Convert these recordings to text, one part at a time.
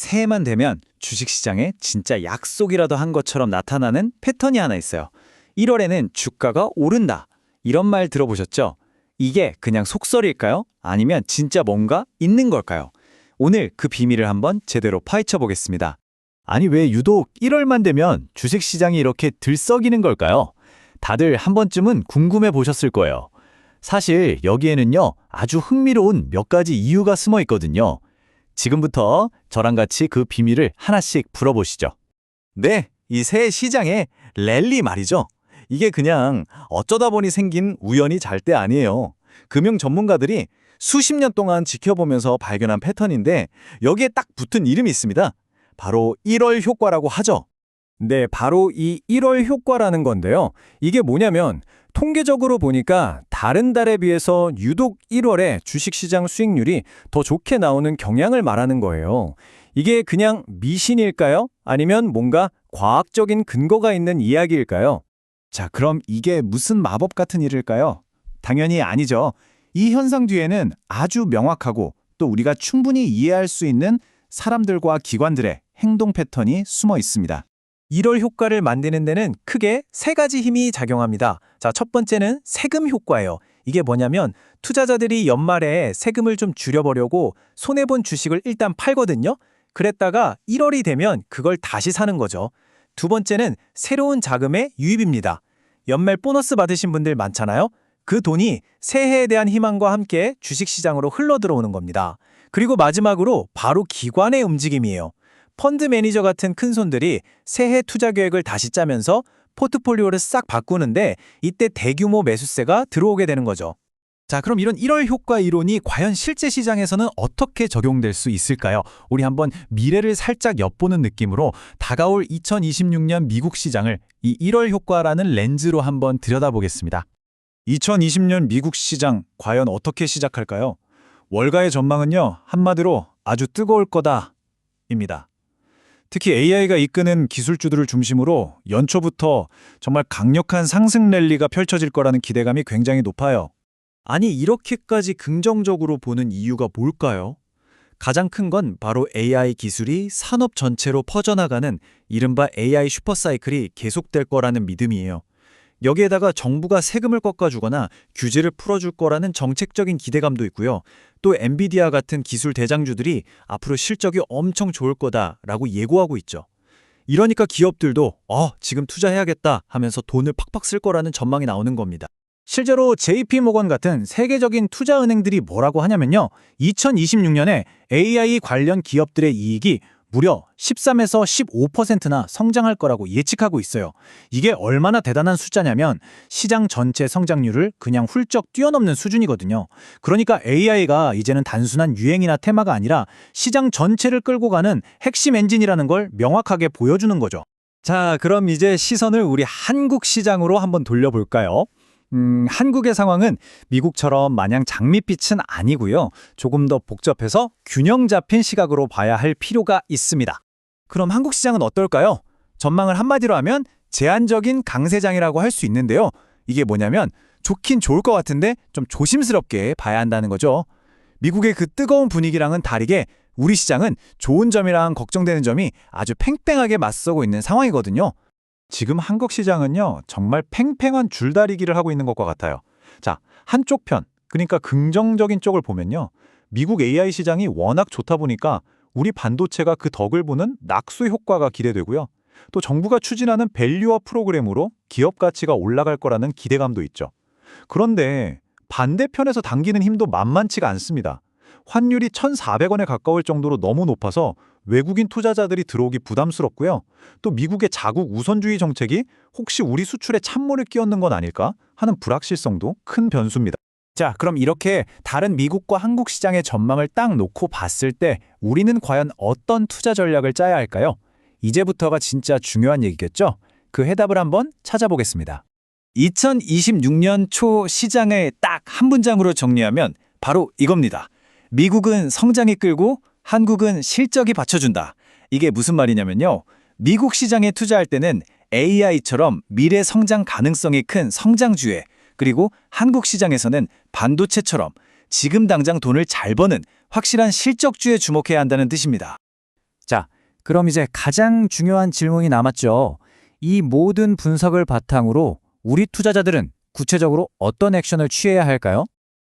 새해만 되면 주식시장에 진짜 약속이라도 한 것처럼 나타나는 패턴이 하나 있어요. 1월에는 주가가 오른다. 이런 말 들어보셨죠? 이게 그냥 속설일까요? 아니면 진짜 뭔가 있는 걸까요? 오늘 그 비밀을 한번 제대로 파헤쳐 보겠습니다. 아니 왜 유독 1월만 되면 주식시장이 이렇게 들썩이는 걸까요? 다들 한 번쯤은 궁금해 보셨을 거예요. 사실 여기에는요 아주 흥미로운 몇 가지 이유가 숨어 있거든요. 지금부터 저랑 같이 그 비밀을 하나씩 풀어보시죠. 네, 이 새 시장의 랠리 말이죠. 이게 그냥 어쩌다 보니 생긴 우연히 잘 때 아니에요. 금융 전문가들이 수십 년 동안 지켜보면서 발견한 패턴인데 여기에 딱 붙은 이름이 있습니다. 바로 1월 효과라고 하죠. 네, 바로 이 1월 효과라는 건데요. 이게 뭐냐면 통계적으로 보니까 다른 달에 비해서 유독 1월에 주식시장 수익률이 더 좋게 나오는 경향을 말하는 거예요. 이게 그냥 미신일까요? 아니면 뭔가 과학적인 근거가 있는 이야기일까요? 자, 그럼 이게 무슨 마법 같은 일일까요? 당연히 아니죠. 이 현상 뒤에는 아주 명확하고 또 우리가 충분히 이해할 수 있는 사람들과 기관들의 행동 패턴이 숨어 있습니다. 1월 효과를 만드는 데는 크게 세 가지 힘이 작용합니다. 자, 첫 번째는 세금 효과예요. 이게 뭐냐면 투자자들이 연말에 세금을 좀 줄여보려고 손해본 주식을 일단 팔거든요. 그랬다가 1월이 되면 그걸 다시 사는 거죠. 두 번째는 새로운 자금의 유입입니다. 연말 보너스 받으신 분들 많잖아요. 그 돈이 새해에 대한 희망과 함께 주식시장으로 흘러들어오는 겁니다. 그리고 마지막으로 바로 기관의 움직임이에요. 펀드 매니저 같은 큰 손들이 새해 투자 계획을 다시 짜면서 포트폴리오를 싹 바꾸는데 이때 대규모 매수세가 들어오게 되는 거죠. 자, 그럼 이런 1월 효과 이론이 과연 실제 시장에서는 어떻게 적용될 수 있을까요? 우리 한번 미래를 살짝 엿보는 느낌으로 다가올 2026년 미국 시장을 이 1월 효과라는 렌즈로 한번 들여다보겠습니다. 2020년 미국 시장 과연 어떻게 시작할까요? 월가의 전망은요, 한마디로 아주 뜨거울 거다입니다. 특히 AI가 이끄는 기술주들을 중심으로 연초부터 정말 강력한 상승 랠리가 펼쳐질 거라는 기대감이 굉장히 높아요. 아니, 이렇게까지 긍정적으로 보는 이유가 뭘까요? 가장 큰 건 바로 AI 기술이 산업 전체로 퍼져나가는 이른바 AI 슈퍼사이클이 계속될 거라는 믿음이에요. 여기에다가 정부가 세금을 꺾어주거나 규제를 풀어줄 거라는 정책적인 기대감도 있고요. 또 엔비디아 같은 기술 대장주들이 앞으로 실적이 엄청 좋을 거다라고 예고하고 있죠. 이러니까 기업들도 지금 투자해야겠다 하면서 돈을 팍팍 쓸 거라는 전망이 나오는 겁니다. 실제로 JP모건 같은 세계적인 투자은행들이 뭐라고 하냐면요. 2026년에 AI 관련 기업들의 이익이 무려 13에서 15%나 성장할 거라고 예측하고 있어요. 이게 얼마나 대단한 숫자냐면 시장 전체 성장률을 그냥 훌쩍 뛰어넘는 수준이거든요. 그러니까 AI가 이제는 단순한 유행이나 테마가 아니라 시장 전체를 끌고 가는 핵심 엔진이라는 걸 명확하게 보여주는 거죠. 자, 그럼 이제 시선을 우리 한국 시장으로 한번 돌려볼까요? 한국의 상황은 미국처럼 마냥 장밋빛은 아니고요. 조금 더 복잡해서 균형 잡힌 시각으로 봐야 할 필요가 있습니다. 그럼 한국 시장은 어떨까요? 전망을 한마디로 하면 제한적인 강세장이라고 할 수 있는데요. 이게 뭐냐면 좋긴 좋을 것 같은데 좀 조심스럽게 봐야 한다는 거죠. 미국의 그 뜨거운 분위기랑은 다르게 우리 시장은 좋은 점이랑 걱정되는 점이 아주 팽팽하게 맞서고 있는 상황이거든요. 지금 한국 시장은요, 정말 팽팽한 줄다리기를 하고 있는 것과 같아요. 자, 한쪽 편, 그러니까 긍정적인 쪽을 보면요. 미국 AI 시장이 워낙 좋다 보니까 우리 반도체가 그 덕을 보는 낙수 효과가 기대되고요. 또 정부가 추진하는 밸류업 프로그램으로 기업 가치가 올라갈 거라는 기대감도 있죠. 그런데 반대편에서 당기는 힘도 만만치가 않습니다. 환율이 1,400원에 가까울 정도로 너무 높아서 외국인 투자자들이 들어오기 부담스럽고요. 또 미국의 자국 우선주의 정책이 혹시 우리 수출에 찬물을 끼얹는 건 아닐까 하는 불확실성도 큰 변수입니다. 자, 그럼 이렇게 다른 미국과 한국 시장의 전망을 딱 놓고 봤을 때 우리는 과연 어떤 투자 전략을 짜야 할까요? 이제부터가 진짜 중요한 얘기겠죠? 그 해답을 한번 찾아보겠습니다. 2026년 초 시장을 딱 한 문장으로 정리하면 바로 이겁니다. 미국은 성장이 끌고 한국은 실적이 받쳐준다. 이게 무슨 말이냐면요. 미국 시장에 투자할 때는 AI처럼 미래 성장 가능성이 큰 성장주에, 그리고 한국 시장에서는 반도체처럼 지금 당장 돈을 잘 버는 확실한 실적주에 주목해야 한다는 뜻입니다. 자, 그럼 이제 가장 중요한 질문이 남았죠. 이 모든 분석을 바탕으로 우리 투자자들은 구체적으로 어떤 액션을 취해야 할까요?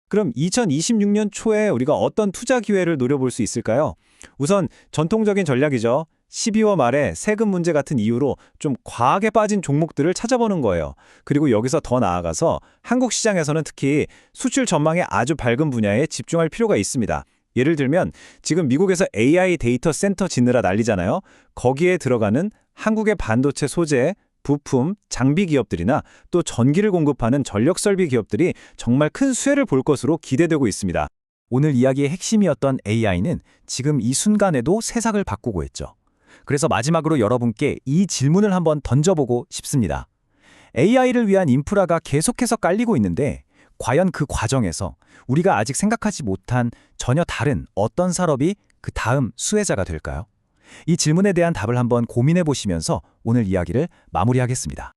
그럼 2026년 초에 우리가 어떤 투자 기회를 노려볼 수 있을까요? 우선 전통적인 전략이죠. 12월 말에 세금 문제 같은 이유로 좀 과하게 빠진 종목들을 찾아보는 거예요. 그리고 여기서 더 나아가서 한국 시장에서는 특히 수출 전망이 아주 밝은 분야에 집중할 필요가 있습니다. 예를 들면 지금 미국에서 AI 데이터 센터 짓느라 난리잖아요. 거기에 들어가는 한국의 반도체 소재, 부품, 장비 기업들이나 또 전기를 공급하는 전력 설비 기업들이 정말 큰 수혜를 볼 것으로 기대되고 있습니다. 오늘 이야기의 핵심이었던 AI는 지금 이 순간에도 세상을 바꾸고 있죠. 그래서 마지막으로 여러분께 이 질문을 한번 던져보고 싶습니다. AI를 위한 인프라가 계속해서 깔리고 있는데 과연 그 과정에서 우리가 아직 생각하지 못한 전혀 다른 어떤 산업이 그 다음 수혜자가 될까요? 이 질문에 대한 답을 한번 고민해 보시면서 오늘 이야기를 마무리하겠습니다.